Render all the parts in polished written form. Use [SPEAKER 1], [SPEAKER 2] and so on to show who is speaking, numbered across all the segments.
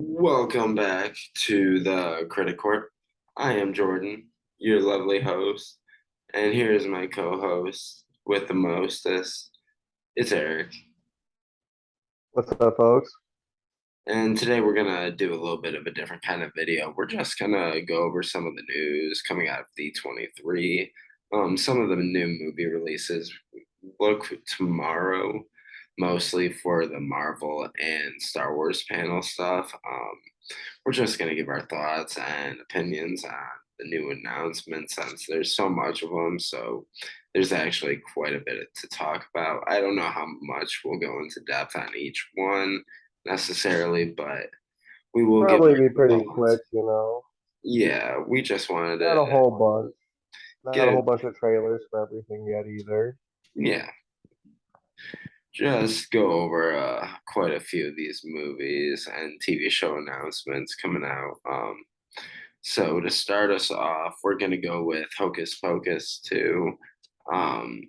[SPEAKER 1] Welcome back to the Critic Court. I am Jordan, your lovely host, and here is my co-host with the mostest. It's Eric,
[SPEAKER 2] What's up, folks?
[SPEAKER 1] and today we're gonna do a little bit of a different kind of video. We're just gonna go over some of the news coming out of D23, some of the new movie releases. Look tomorrow, mostly for the Marvel and Star Wars panel stuff. We're just going to give our thoughts and opinions on the new announcements since there's so much of them. So there's actually quite a bit to talk about. I don't know how much we'll go into depth on each one necessarily, but we will give
[SPEAKER 2] Probably be
[SPEAKER 1] our
[SPEAKER 2] pretty
[SPEAKER 1] thoughts.
[SPEAKER 2] quick, you know.
[SPEAKER 1] Yeah, we just wanted
[SPEAKER 2] Not
[SPEAKER 1] to
[SPEAKER 2] a whole bunch. Not a
[SPEAKER 1] give,
[SPEAKER 2] whole bunch of trailers for everything yet either.
[SPEAKER 1] yeah, just go over quite a few of these movies and TV show announcements coming out. So to start us off, we're gonna go with Hocus Pocus 2. Um,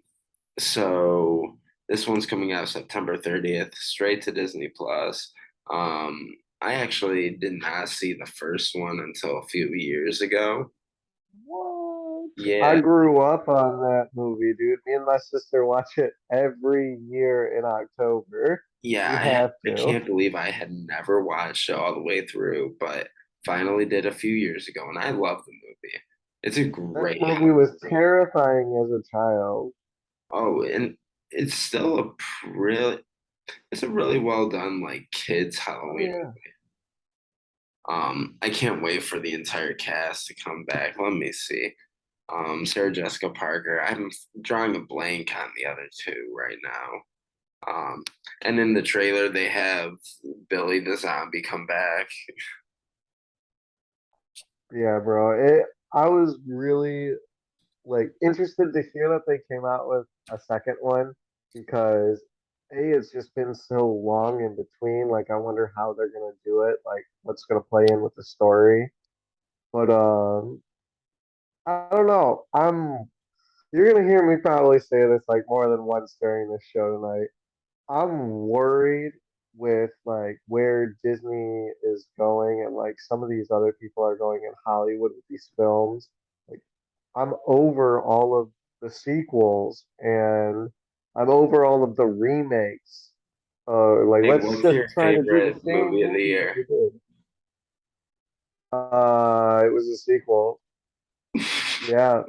[SPEAKER 1] so this one's coming out September 30th, straight to Disney Plus. I actually did not see the first one until a few years ago.
[SPEAKER 2] What? I
[SPEAKER 1] Yeah,
[SPEAKER 2] grew up on that movie, dude. Me and my sister watch it every year in October.
[SPEAKER 1] yeah,
[SPEAKER 2] We have
[SPEAKER 1] I
[SPEAKER 2] to.
[SPEAKER 1] can't believe I had never watched it all the way through, but finally did a few years ago, and I love the movie. It's a
[SPEAKER 2] That
[SPEAKER 1] great
[SPEAKER 2] movie was terrifying as a child.
[SPEAKER 1] Oh, and it's still really it's a really well done like kids
[SPEAKER 2] Oh
[SPEAKER 1] Halloween.
[SPEAKER 2] yeah.
[SPEAKER 1] I can't wait for the entire cast to come back. Let me see. Sarah Jessica Parker. I'm drawing a blank on the other two right now. And in the trailer they have Billy the zombie come back.
[SPEAKER 2] Yeah, bro. I was really like interested to hear that they came out with a second one because it's just been so long in between. Like I wonder how they're gonna do it, like what's gonna play in with the story. But I don't know. You're gonna hear me probably say this like more than once during this show tonight. I'm worried with like where Disney is going and like some of these other people are going in Hollywood with these films. Like I'm over all of the sequels and I'm over all of the remakes. Like
[SPEAKER 1] Like,
[SPEAKER 2] let's
[SPEAKER 1] what's
[SPEAKER 2] just
[SPEAKER 1] your
[SPEAKER 2] try to do the
[SPEAKER 1] favorite
[SPEAKER 2] same
[SPEAKER 1] movie of the
[SPEAKER 2] movie that
[SPEAKER 1] year?
[SPEAKER 2] we did. It was a sequel. Yeah,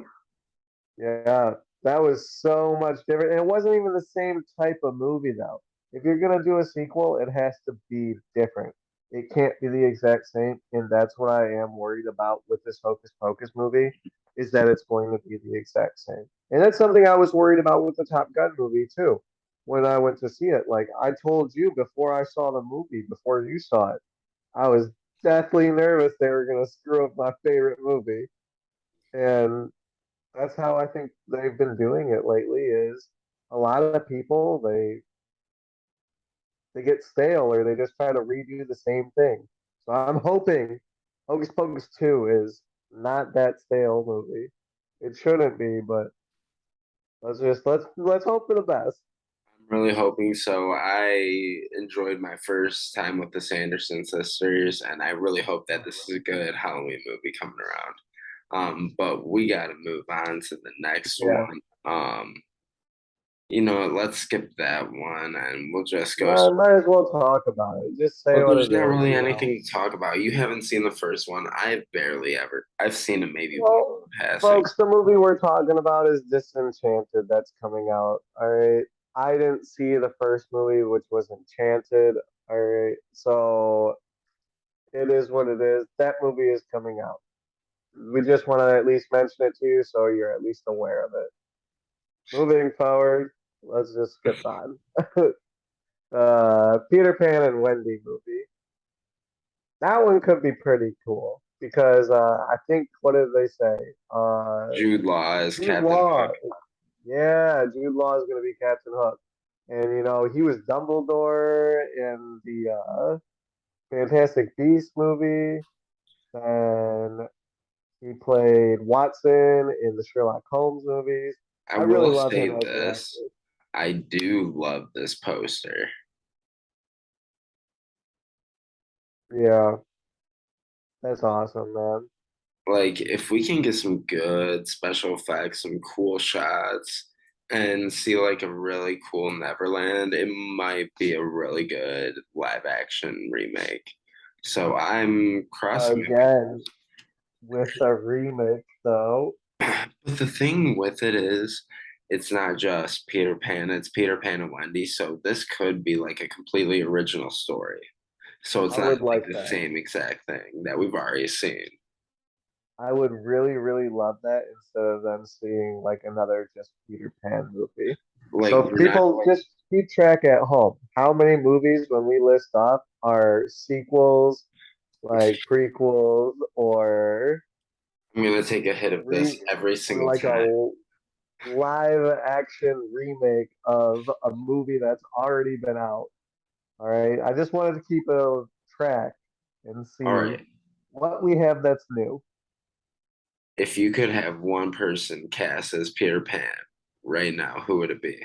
[SPEAKER 2] yeah. That was so much different. And it wasn't even the same type of movie though. If you're gonna do a sequel, it has to be different. It can't be the exact same, and that's what I am worried about with this Hocus Pocus movie, is that it's going to be the exact same. And that's something I was worried about with the Top Gun movie too. When I went to see it, like I told you before I saw the movie, before you saw it, I was deathly nervous they were gonna screw up my favorite movie. And that's how I think they've been doing it lately is a lot of people they get stale or they just try to redo the same thing. So I'm hoping Hocus Pocus 2 is not that stale movie. It shouldn't be, but let's hope for the best.
[SPEAKER 1] I'm really hoping so. I enjoyed my first time with the Sanderson sisters, and I really hope that this is a good Halloween movie coming around. But we got to move on to the next
[SPEAKER 2] Yeah.
[SPEAKER 1] one. Let's skip that one, and we'll just go.
[SPEAKER 2] No, might as well talk about it. Just say
[SPEAKER 1] But
[SPEAKER 2] what
[SPEAKER 1] there's
[SPEAKER 2] it
[SPEAKER 1] not
[SPEAKER 2] is,
[SPEAKER 1] really
[SPEAKER 2] you know.
[SPEAKER 1] anything to talk about. You haven't seen the first one. I've seen it maybe one
[SPEAKER 2] Well,
[SPEAKER 1] passing.
[SPEAKER 2] folks, the movie we're talking about is Disenchanted that's coming out. All right. I didn't see the first movie, which was Enchanted. All right. So it is what it is. That movie is coming out. We just want to at least mention it to you so you're at least aware of it. Moving forward, let's just skip on. Peter Pan and Wendy movie. That one could be pretty cool because I think, what did they say?
[SPEAKER 1] Jude Law is
[SPEAKER 2] Jude
[SPEAKER 1] Captain
[SPEAKER 2] Law.
[SPEAKER 1] Hook.
[SPEAKER 2] Yeah, Jude Law is going to be Captain Hook. And, you know, he was Dumbledore in the Fantastic Beasts movie. And he played Watson in the Sherlock Holmes movies.
[SPEAKER 1] I
[SPEAKER 2] I really
[SPEAKER 1] will
[SPEAKER 2] love him
[SPEAKER 1] say
[SPEAKER 2] as an
[SPEAKER 1] this.
[SPEAKER 2] actor.
[SPEAKER 1] I do love this poster.
[SPEAKER 2] Yeah, that's awesome, man.
[SPEAKER 1] Like, if we can get some good special effects, some cool shots, and see like a really cool Neverland, it might be a really good live action remake. So I'm crossing
[SPEAKER 2] Again, with a remake, though,
[SPEAKER 1] my. But the thing with it is, it's not just Peter Pan, it's Peter Pan and Wendy. So this could be like a completely original story. So it's
[SPEAKER 2] I
[SPEAKER 1] not
[SPEAKER 2] would
[SPEAKER 1] like
[SPEAKER 2] like
[SPEAKER 1] the
[SPEAKER 2] that.
[SPEAKER 1] same exact thing that we've already seen.
[SPEAKER 2] I would really, really love that instead of them seeing like another just Peter Pan movie.
[SPEAKER 1] Like
[SPEAKER 2] So
[SPEAKER 1] we're not.
[SPEAKER 2] people just keep track at home. How many movies when we list off are sequels, like prequels, or
[SPEAKER 1] I'm gonna take a hit of
[SPEAKER 2] re
[SPEAKER 1] this every
[SPEAKER 2] or
[SPEAKER 1] single
[SPEAKER 2] like
[SPEAKER 1] time.
[SPEAKER 2] a live action remake of a movie that's already been out. All right. I just wanted to keep a track and
[SPEAKER 1] All
[SPEAKER 2] see
[SPEAKER 1] right.
[SPEAKER 2] what we have that's new.
[SPEAKER 1] If you could have one person cast as Peter Pan right now, who would it be?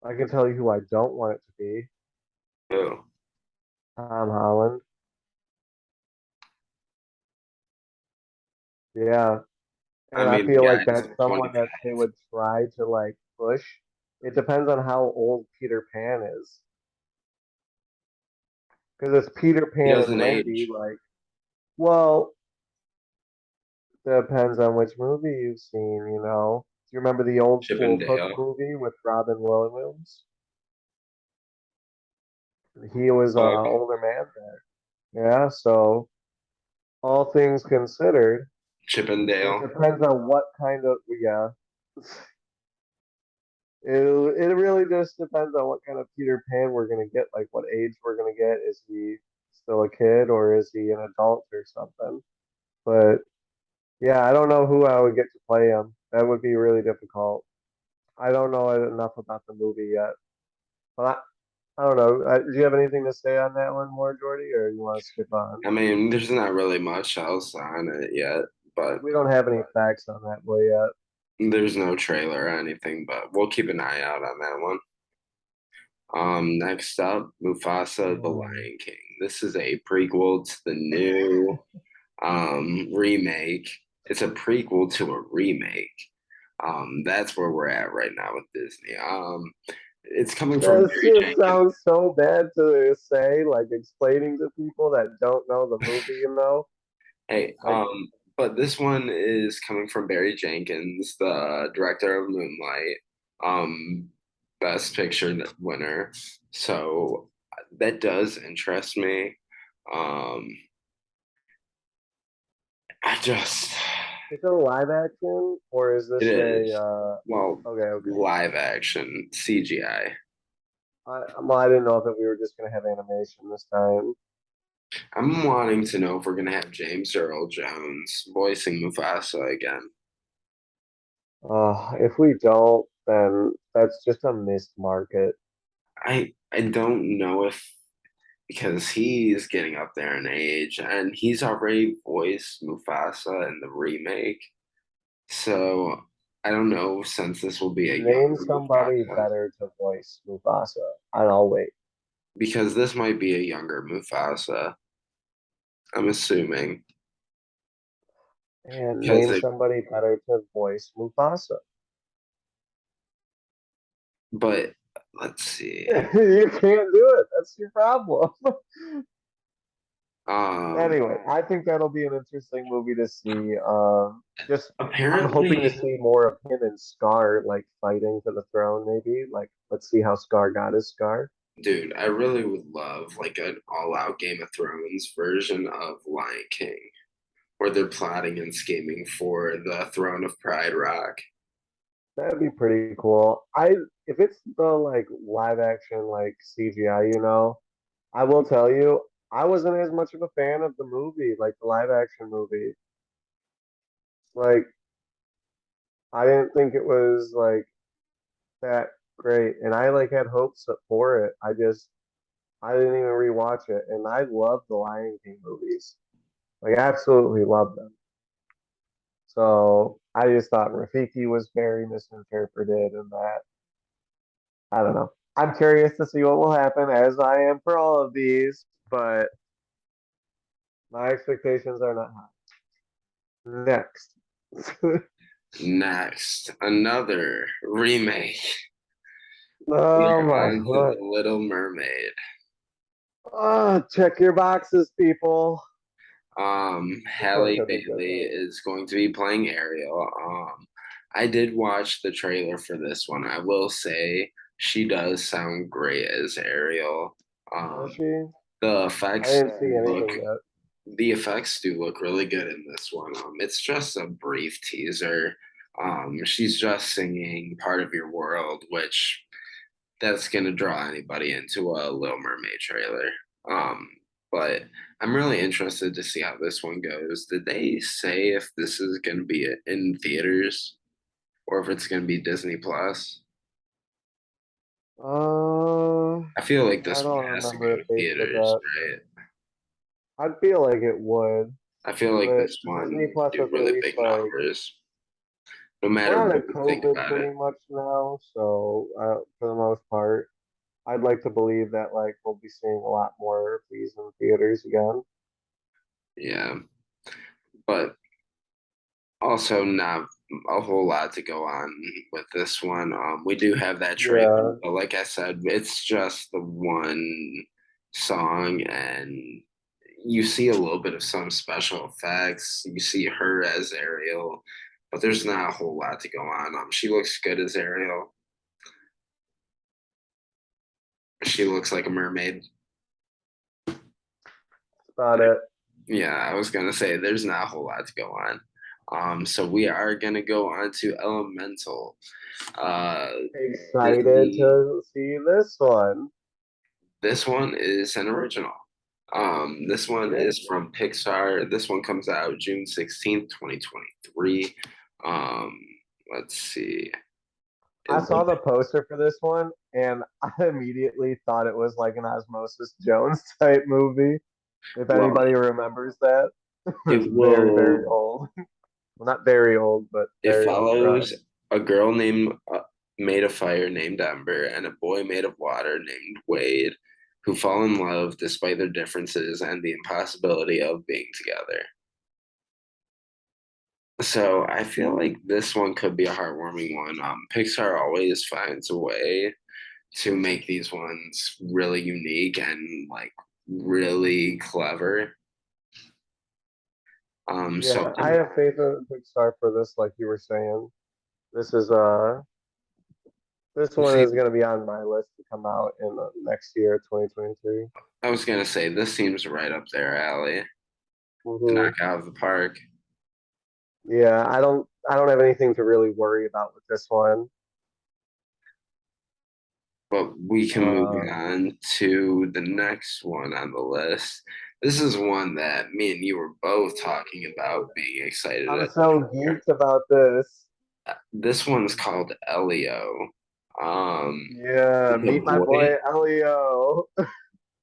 [SPEAKER 2] I can tell you who I don't want it to be.
[SPEAKER 1] Who?
[SPEAKER 2] Tom Holland. Yeah.
[SPEAKER 1] I
[SPEAKER 2] And I
[SPEAKER 1] mean, the
[SPEAKER 2] feel like
[SPEAKER 1] guy's
[SPEAKER 2] that's someone
[SPEAKER 1] 25.
[SPEAKER 2] that they would try to like push. It depends on how old Peter Pan is. Because it's Peter
[SPEAKER 1] He
[SPEAKER 2] Pan and
[SPEAKER 1] doesn't
[SPEAKER 2] Wendy,
[SPEAKER 1] age.
[SPEAKER 2] like, well, depends on which movie you've seen. Do you remember the old
[SPEAKER 1] Chip
[SPEAKER 2] school
[SPEAKER 1] and
[SPEAKER 2] Hook
[SPEAKER 1] Dale.
[SPEAKER 2] movie with Robin Williams? He was an
[SPEAKER 1] Hook.
[SPEAKER 2] older man there. Yeah, so all things considered,
[SPEAKER 1] Chip and
[SPEAKER 2] it
[SPEAKER 1] Dale.
[SPEAKER 2] depends on what kind of, yeah. It really just depends on what kind of Peter Pan we're gonna get, like what age we're gonna get. Is he still a kid or is he an adult or something? But yeah, I don't know who I would get to play him. That would be really difficult. I don't know enough about the movie yet. But I don't know. Do you have anything to say on that one more, Jordy, or you want to skip on?
[SPEAKER 1] I mean, there's not really much else on it yet, but
[SPEAKER 2] We don't have any facts on that boy yet.
[SPEAKER 1] there's no trailer or anything, but we'll keep an eye out on that one. Next up, Mufasa, the
[SPEAKER 2] Hmm.
[SPEAKER 1] Lion King. This is a prequel to the new remake. It's a prequel to a remake. That's where we're at right now with Disney. It's coming from
[SPEAKER 2] That
[SPEAKER 1] Barry
[SPEAKER 2] just
[SPEAKER 1] Jenkins.
[SPEAKER 2] sounds so bad to say, like explaining to people that don't know the movie.
[SPEAKER 1] Hey,
[SPEAKER 2] Like,
[SPEAKER 1] but this one is coming from Barry Jenkins, the director of Moonlight, um, Best Picture winner. So that does interest me. Um, I just,
[SPEAKER 2] is it a live action or is
[SPEAKER 1] it
[SPEAKER 2] this a
[SPEAKER 1] is, well,
[SPEAKER 2] okay, okay.
[SPEAKER 1] live action CGI.
[SPEAKER 2] Well, I didn't know if we were just gonna have animation this time.
[SPEAKER 1] I'm wanting to know if we're gonna have James Earl Jones voicing Mufasa again.
[SPEAKER 2] If we don't, then that's just a missed market.
[SPEAKER 1] I don't know if because he's getting up there in age and he's already voiced Mufasa in the remake. So I don't know since this will be a
[SPEAKER 2] Name
[SPEAKER 1] younger
[SPEAKER 2] somebody
[SPEAKER 1] Mufasa
[SPEAKER 2] better to voice Mufasa, and I'll wait.
[SPEAKER 1] because this might be a younger Mufasa. I'm assuming
[SPEAKER 2] And
[SPEAKER 1] because
[SPEAKER 2] name
[SPEAKER 1] they,
[SPEAKER 2] somebody better to voice Mufasa.
[SPEAKER 1] but let's see.
[SPEAKER 2] You can't do it. That's your problem.
[SPEAKER 1] Um,
[SPEAKER 2] Anyway, I think that'll be an interesting movie to see. Just I'm hoping to
[SPEAKER 1] apparently,
[SPEAKER 2] see more of him and Scar like fighting for the throne. Maybe like let's see how Scar got his Scar.
[SPEAKER 1] dude, I really would love like an all-out Game of Thrones version of Lion King, where they're plotting and scheming for the throne of Pride Rock.
[SPEAKER 2] That'd be pretty cool. I if it's the like live action like CGI. I will tell you, I wasn't as much of a fan of the movie, like the live action movie. Like I didn't think it was like that great, and I like had hopes for it. I didn't even rewatch it, and I love the Lion King movies. Like absolutely love them. So I just thought Rafiki was very misinterpreted, and that I don't know. I'm curious to see what will happen, as I am for all of these, but my expectations are not high. Next.
[SPEAKER 1] Next, another remake. We
[SPEAKER 2] Oh
[SPEAKER 1] are
[SPEAKER 2] my
[SPEAKER 1] on to
[SPEAKER 2] god.
[SPEAKER 1] The Little Mermaid.
[SPEAKER 2] Oh, check your boxes, people. This one
[SPEAKER 1] Hallie
[SPEAKER 2] could be good
[SPEAKER 1] Bailey
[SPEAKER 2] though.
[SPEAKER 1] is going to be playing Ariel. I did watch the trailer for this one. I will say she does sound great as Ariel.
[SPEAKER 2] Does
[SPEAKER 1] Um,
[SPEAKER 2] she?
[SPEAKER 1] the
[SPEAKER 2] I
[SPEAKER 1] effects
[SPEAKER 2] didn't see
[SPEAKER 1] look
[SPEAKER 2] anything yet.
[SPEAKER 1] the effects do look really good in this one. It's just a brief teaser. She's just singing "Part of Your World," which that's gonna draw anybody into a Little Mermaid trailer. Um, but I'm really interested to see how this one goes. Did they say if this is gonna be in theaters or if it's gonna be Disney Plus?
[SPEAKER 2] Uh,
[SPEAKER 1] I feel like
[SPEAKER 2] I
[SPEAKER 1] this one
[SPEAKER 2] don't
[SPEAKER 1] has to go
[SPEAKER 2] remember if
[SPEAKER 1] to
[SPEAKER 2] they said
[SPEAKER 1] theaters,
[SPEAKER 2] that.
[SPEAKER 1] right?
[SPEAKER 2] I feel like it would,
[SPEAKER 1] I feel like
[SPEAKER 2] but
[SPEAKER 1] this
[SPEAKER 2] Disney
[SPEAKER 1] one
[SPEAKER 2] Plus
[SPEAKER 1] do
[SPEAKER 2] has
[SPEAKER 1] really
[SPEAKER 2] released
[SPEAKER 1] big
[SPEAKER 2] like
[SPEAKER 1] numbers, no
[SPEAKER 2] we're
[SPEAKER 1] matter
[SPEAKER 2] out
[SPEAKER 1] what
[SPEAKER 2] of
[SPEAKER 1] you think
[SPEAKER 2] COVID
[SPEAKER 1] about it.
[SPEAKER 2] pretty much now, so for the most part, I'd like to believe that like we'll be seeing a lot more of these in theaters again.
[SPEAKER 1] Yeah, but also not a whole lot to go on with this one. We do have that trailer,
[SPEAKER 2] Yeah,
[SPEAKER 1] but like I said, it's just the one song, and you see a little bit of some special effects. You see her as Ariel, but there's not a whole lot to go on. She looks good as Ariel. She looks like a mermaid.
[SPEAKER 2] that's about it.
[SPEAKER 1] Yeah, I was gonna say there's not a whole lot to go on. So we are gonna go on to Elemental. Uh,
[SPEAKER 2] Excited
[SPEAKER 1] Disney.
[SPEAKER 2] to see this one.
[SPEAKER 1] This one is an original. This one
[SPEAKER 2] Yeah,
[SPEAKER 1] is from Pixar. This one comes out June 16th, 2023. Um, let's see.
[SPEAKER 2] I
[SPEAKER 1] It
[SPEAKER 2] saw
[SPEAKER 1] look
[SPEAKER 2] the poster for this one, and I immediately thought it was like an Osmosis Jones type movie. If
[SPEAKER 1] well,
[SPEAKER 2] anybody remembers that, it's
[SPEAKER 1] it
[SPEAKER 2] very, very
[SPEAKER 1] will
[SPEAKER 2] old. Well, not very old, but
[SPEAKER 1] it
[SPEAKER 2] very old for us.
[SPEAKER 1] follows a girl named made of fire named Ember and a boy made of water named Wade who fall in love despite their differences and the impossibility of being together. So I feel like this one could be a heartwarming one. Pixar always finds a way to make these ones really unique and like really clever. So
[SPEAKER 2] Yeah, I have faith in Pixar for this, like you were saying. This is this one is
[SPEAKER 1] see,
[SPEAKER 2] gonna be on my list to come out in the next year, 2023.
[SPEAKER 1] I was gonna say this seems right up there, Allie, to knock
[SPEAKER 2] Hmm.
[SPEAKER 1] out of the park.
[SPEAKER 2] Yeah, I don't have anything to really worry about with this one.
[SPEAKER 1] But we can move
[SPEAKER 2] Uh,
[SPEAKER 1] on to the next one on the list. This is one that me and you were both talking about being excited
[SPEAKER 2] I'm
[SPEAKER 1] at.
[SPEAKER 2] so geeked about this.
[SPEAKER 1] This one's called Elio.
[SPEAKER 2] Yeah,
[SPEAKER 1] It's a
[SPEAKER 2] meet my
[SPEAKER 1] boy.
[SPEAKER 2] boy Elio.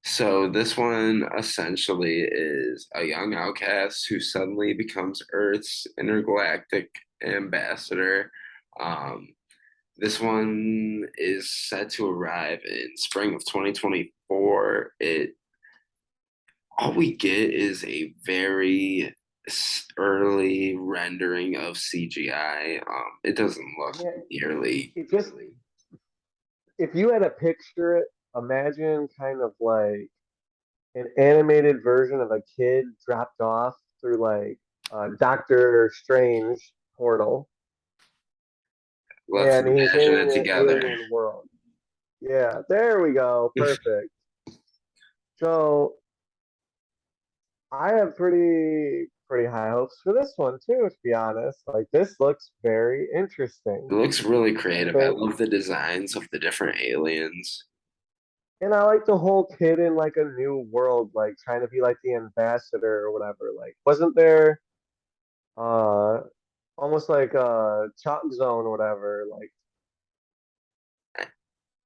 [SPEAKER 1] So this one essentially is a young outcast who suddenly becomes Earth's intergalactic ambassador. Um, this one is set to arrive in spring of 2024. It all we get is a very early rendering of CGI. It doesn't look
[SPEAKER 2] Yeah,
[SPEAKER 1] nearly.
[SPEAKER 2] it just if you had to picture it, imagine kind of like an animated version of a kid dropped off through like Doctor Strange portal,
[SPEAKER 1] Let's
[SPEAKER 2] and he's
[SPEAKER 1] imagine
[SPEAKER 2] in
[SPEAKER 1] it
[SPEAKER 2] an
[SPEAKER 1] together.
[SPEAKER 2] alien world. Yeah, there we go. Perfect. So I have pretty high hopes for this one too, to be honest. Like this looks very
[SPEAKER 1] It
[SPEAKER 2] interesting.
[SPEAKER 1] looks really
[SPEAKER 2] I
[SPEAKER 1] creative. I
[SPEAKER 2] think
[SPEAKER 1] love the designs of the different aliens.
[SPEAKER 2] and I like the whole kid in like a new world, like trying to be like the ambassador or whatever. Like wasn't there uh almost like a chalk zone or whatever, like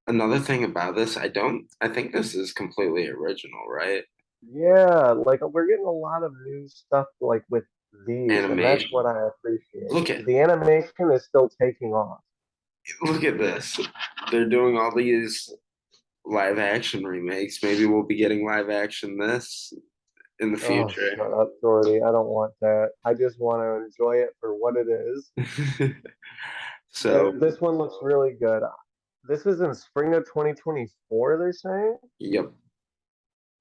[SPEAKER 1] Another thing about this, I think this is completely original, right?
[SPEAKER 2] yeah, like we're getting a lot of new stuff like with these, and that's what
[SPEAKER 1] Animation.
[SPEAKER 2] I appreciate.
[SPEAKER 1] Look at
[SPEAKER 2] The animation is still taking off.
[SPEAKER 1] look at this. They're doing all these. live action remakes. Maybe we'll be getting live action this in the
[SPEAKER 2] Oh,
[SPEAKER 1] future.
[SPEAKER 2] shut up, Jordy. I don't want that. I just want to enjoy it for what it is.
[SPEAKER 1] So,
[SPEAKER 2] This one looks really good. This is in spring of 2024, they're saying?
[SPEAKER 1] yep,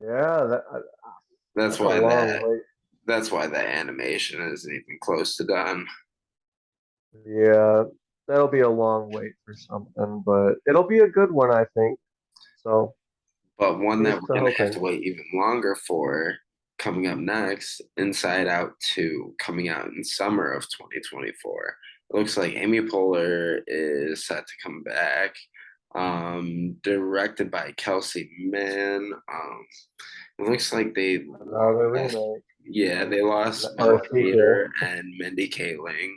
[SPEAKER 2] Yeah,
[SPEAKER 1] that's
[SPEAKER 2] that's a
[SPEAKER 1] why
[SPEAKER 2] long wait.
[SPEAKER 1] the animation isn't even close to done.
[SPEAKER 2] Yeah, that'll be a long wait for something, but it'll be a good one, I think. So
[SPEAKER 1] But one that
[SPEAKER 2] here's
[SPEAKER 1] we're
[SPEAKER 2] to
[SPEAKER 1] gonna have to
[SPEAKER 2] hoping.
[SPEAKER 1] wait even longer for coming up next, Inside Out 2, coming out in summer of 2024. It looks like Amy Poehler is set to come back. Directed by Kelsey Mann. It looks like they
[SPEAKER 2] Another
[SPEAKER 1] lost,
[SPEAKER 2] remake
[SPEAKER 1] yeah, they lost
[SPEAKER 2] or
[SPEAKER 1] Bill
[SPEAKER 2] a
[SPEAKER 1] Hader
[SPEAKER 2] sequel.
[SPEAKER 1] and Mindy Kaling.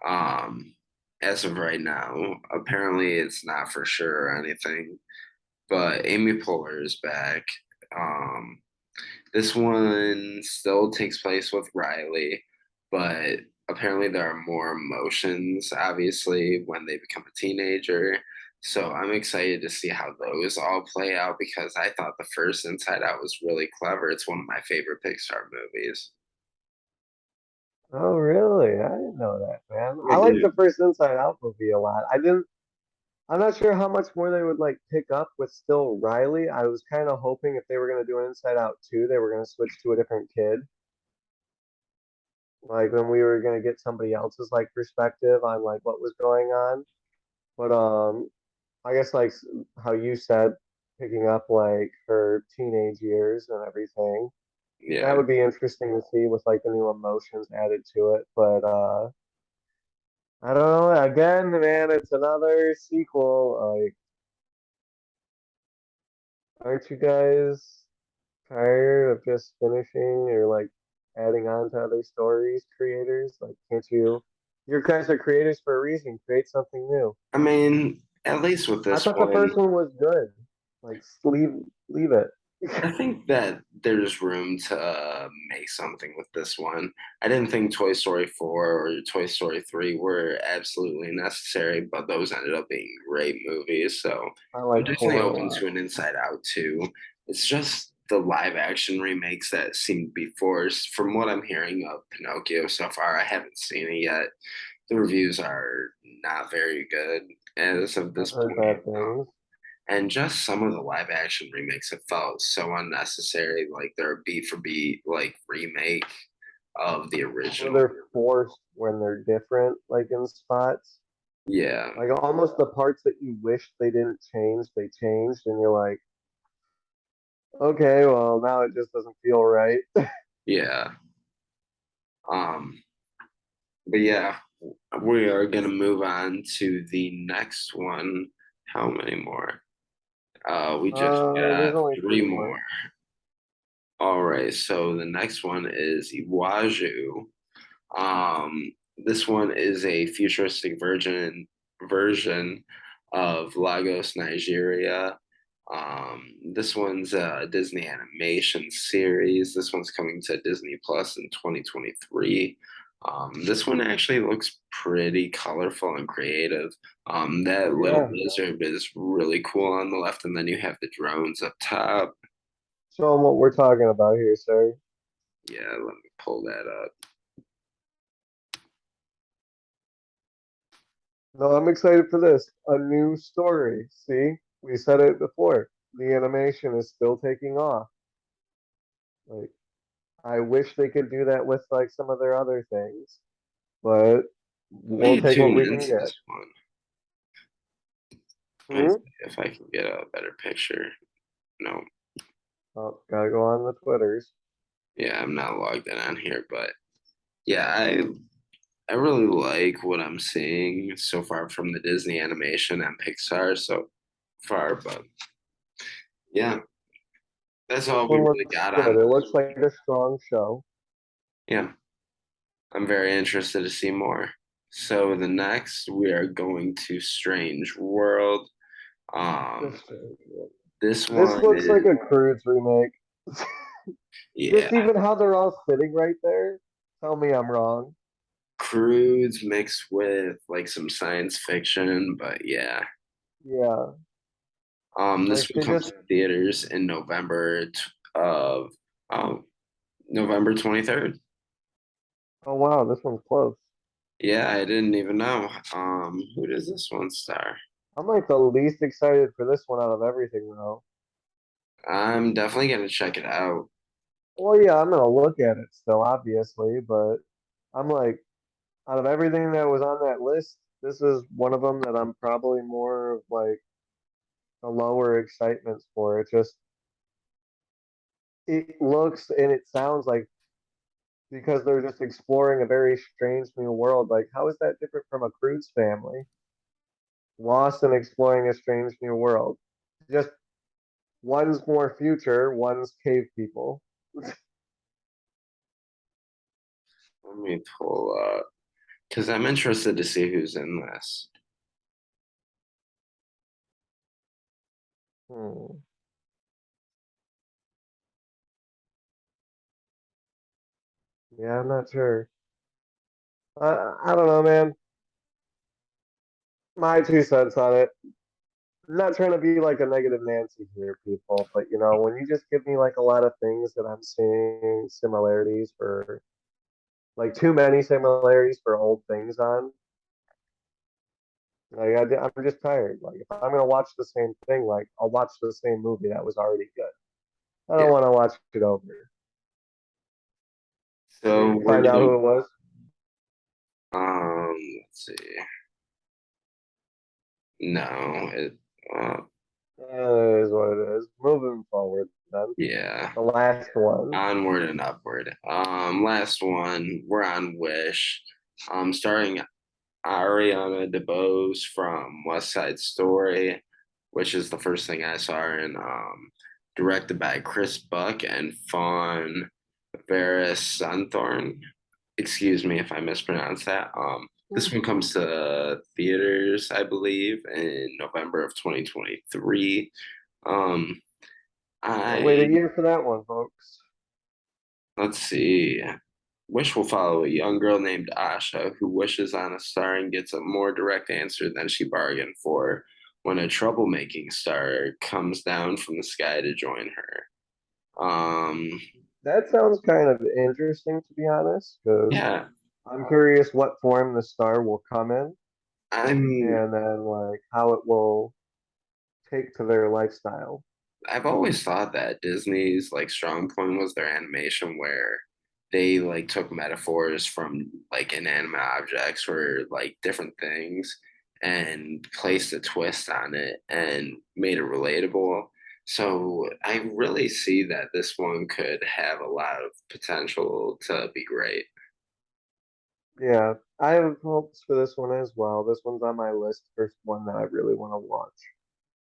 [SPEAKER 1] Um, as of right now, apparently it's not for sure or anything, but Amy Poehler is back. Um, this one still takes place with Riley, but apparently there are more emotions, obviously, when they become a teenager. So I'm excited to see how those all play out because I thought the first Inside Out was really clever. It's one of my favorite Pixar movies.
[SPEAKER 2] Oh, really? I didn't know that, man.
[SPEAKER 1] I
[SPEAKER 2] I like the
[SPEAKER 1] do.
[SPEAKER 2] first Inside Out movie a lot. I'm not sure how much more they would like pick up with still Riley. I was kind of hoping if they were going to do an Inside Out 2, they were going to switch to a different kid. Like when we were going to get somebody else's like perspective on like what was going on. But I guess like how you said, picking up like her teenage years and everything. That
[SPEAKER 1] Yeah.
[SPEAKER 2] would be interesting to see with like the new emotions added to it. But I don't know. Again, man, it's another sequel. Like, aren't you guys tired of just finishing or like adding on to other stories, creators? Like, can't you? You guys are creators for a reason. Create something new.
[SPEAKER 1] I mean, at least with
[SPEAKER 2] I
[SPEAKER 1] this
[SPEAKER 2] thought the
[SPEAKER 1] one,
[SPEAKER 2] first one was good. Like, leave it.
[SPEAKER 1] I think that there's room to make something with this one. I didn't think Toy Story 4 or Toy Story 3 were absolutely necessary, but those ended up being great movies. So
[SPEAKER 2] I
[SPEAKER 1] I'm
[SPEAKER 2] like
[SPEAKER 1] definitely
[SPEAKER 2] four a
[SPEAKER 1] open
[SPEAKER 2] lot.
[SPEAKER 1] to an Inside Out too. It's just the live action remakes that seem to be forced. From what I'm hearing of Pinocchio so far, I haven't seen it yet. The reviews are not very good as of
[SPEAKER 2] I've
[SPEAKER 1] this
[SPEAKER 2] heard
[SPEAKER 1] point.
[SPEAKER 2] bad things.
[SPEAKER 1] And just some of the live action remakes have felt so unnecessary. Like they're a beat for beat like remake of the
[SPEAKER 2] Or
[SPEAKER 1] original.
[SPEAKER 2] they're forced when they're different, like in spots.
[SPEAKER 1] Yeah,
[SPEAKER 2] Like almost the parts that you wish they didn't change, they changed, and you're like, okay, well now it just doesn't feel right.
[SPEAKER 1] yeah. Um, but yeah, we are gonna move on to the next one. How many more? We just
[SPEAKER 2] There's
[SPEAKER 1] got
[SPEAKER 2] only
[SPEAKER 1] three
[SPEAKER 2] three
[SPEAKER 1] more.
[SPEAKER 2] more.
[SPEAKER 1] All right, so the next one is Iwaju. This one is a futuristic version of Lagos, Nigeria. This one's a Disney animation series. This one's coming to Disney Plus in 2023. This one actually looks pretty colorful and creative. That little
[SPEAKER 2] Yeah.
[SPEAKER 1] lizard is really cool on the left, and then you have the drones up top.
[SPEAKER 2] Show them what we're talking about here, sir.
[SPEAKER 1] Yeah, let me pull that up.
[SPEAKER 2] No, I'm excited for this. A new story. See, we said it before. The animation is still taking off. Like, I wish they could do that with like some of their other things, but
[SPEAKER 1] Let
[SPEAKER 2] we'll
[SPEAKER 1] me
[SPEAKER 2] take what
[SPEAKER 1] tune
[SPEAKER 2] we can
[SPEAKER 1] into
[SPEAKER 2] get.
[SPEAKER 1] this one. Let me see
[SPEAKER 2] Hmm?
[SPEAKER 1] if I can get a better picture. No,
[SPEAKER 2] Oh, gotta go on the Twitters.
[SPEAKER 1] yeah, I'm not logged in on here, but yeah, I really like what I'm seeing so far from the Disney animation and Pixar so far, but yeah, that's
[SPEAKER 2] This
[SPEAKER 1] all we
[SPEAKER 2] one
[SPEAKER 1] really
[SPEAKER 2] looks
[SPEAKER 1] got
[SPEAKER 2] good.
[SPEAKER 1] on
[SPEAKER 2] It
[SPEAKER 1] this
[SPEAKER 2] looks
[SPEAKER 1] one.
[SPEAKER 2] like a strong show.
[SPEAKER 1] Yeah, I'm very interested to see more. So the next we are going to Strange World. Um,
[SPEAKER 2] This
[SPEAKER 1] this
[SPEAKER 2] this
[SPEAKER 1] one
[SPEAKER 2] looks like
[SPEAKER 1] is
[SPEAKER 2] a Cruise remake.
[SPEAKER 1] yeah,
[SPEAKER 2] Just even how they're all sitting right there. Tell me I'm wrong.
[SPEAKER 1] crudes mixed with like some science fiction, but yeah.
[SPEAKER 2] Yeah.
[SPEAKER 1] This
[SPEAKER 2] Like
[SPEAKER 1] one
[SPEAKER 2] they
[SPEAKER 1] comes
[SPEAKER 2] just,
[SPEAKER 1] to theaters in of oh November 23rd.
[SPEAKER 2] oh wow, this one's close.
[SPEAKER 1] Yeah, I didn't even know. Who does this one star?
[SPEAKER 2] I'm like the least excited for this one out of everything though.
[SPEAKER 1] I'm definitely gonna check it out.
[SPEAKER 2] Well, yeah, I'm gonna look at it still, obviously, but I'm like, out of everything that was on that list, this is one of them that I'm probably more of like the lower excitements for. It just it looks and it sounds like because they're just exploring a very strange new world. Like, how is that different from a Cruise family? Lost and exploring a strange new world. Just one's more future, one's cave people.
[SPEAKER 1] Let me pull up because I'm interested to see who's in this.
[SPEAKER 2] Hmm. Yeah, I'm not sure. I don't know, man. My 2 cents on it. I'm not trying to be like a negative Nancy here, people, but you know, when you just give me like a lot of things that I'm seeing similarities for, like too many similarities for old things on, like I'm just tired. Like if I'm gonna watch the same thing, like I'll watch the same movie that was already good. I
[SPEAKER 1] Yeah.
[SPEAKER 2] don't want to watch it over. Did
[SPEAKER 1] So
[SPEAKER 2] you
[SPEAKER 1] we're
[SPEAKER 2] find out who
[SPEAKER 1] doing
[SPEAKER 2] it was?
[SPEAKER 1] let's see. No,
[SPEAKER 2] It is what it is. Moving forward, then
[SPEAKER 1] yeah.
[SPEAKER 2] the last one.
[SPEAKER 1] Onward and upward. Last one, we're on Wish. Starring Ariana DeBose from West Side Story, which is the first thing I saw her in. Directed by Chris Buck and Fawn Veras Sunthorn. Excuse me if I mispronounced that. This one comes to theaters, I believe, in November of 2023. Um,
[SPEAKER 2] Can't wait a
[SPEAKER 1] I
[SPEAKER 2] year for that one, folks.
[SPEAKER 1] Let's see. Wish will follow a young girl named Asha who wishes on a star and gets a more direct answer than she bargained for when a troublemaking star comes down from the sky to join her. Um,
[SPEAKER 2] That sounds kind of interesting, to be honest, because
[SPEAKER 1] yeah,
[SPEAKER 2] I'm curious what form the star will come in,
[SPEAKER 1] I'm
[SPEAKER 2] and then like how it will take to their lifestyle.
[SPEAKER 1] I've always thought that Disney's like strong point was their animation where they like took metaphors from like inanimate objects or like different things and placed a twist on it and made it relatable. So I really see that this one could have a lot of potential to be great.
[SPEAKER 2] Yeah, I have hopes for this one as well. This one's on my list for one that I really want to watch.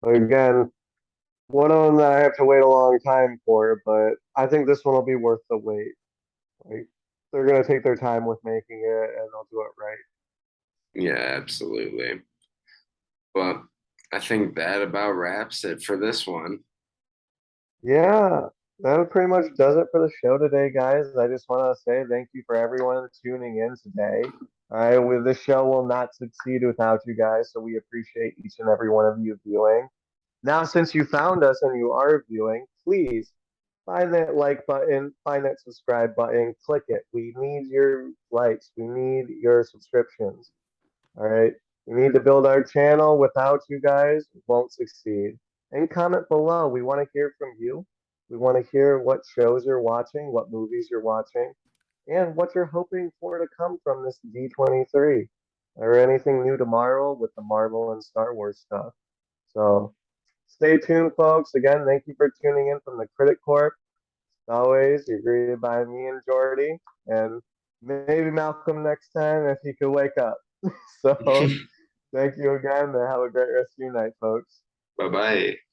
[SPEAKER 2] But again, one of them that I have to wait a long time for, but I think this one will be worth the wait. Like they're gonna take their time with making it and they'll do it right.
[SPEAKER 1] Yeah, absolutely. But I think that about wraps it for this one.
[SPEAKER 2] Yeah, that pretty much does it for the show today, guys. I just want to say thank you for everyone tuning in today. All right, with this show will not succeed without you guys, so we appreciate each and every one of you viewing. Now, since you found us and you are viewing, please find that like button, find that subscribe button, click it. We need your likes, we need your subscriptions. All right. We need to build our channel. Without you guys, we won't succeed. And comment below. We want to hear from you. We want to hear what shows you're watching, what movies you're watching, and what you're hoping for to come from this D23 or anything new tomorrow with the Marvel and Star Wars stuff. So stay tuned, folks. Again, thank you for tuning in from the Critic Corp. As always, you're greeted by me and Jordy, and maybe Malcolm next time if he could wake up. So thank you again and have a great rest of your night, folks.
[SPEAKER 1] Bye bye.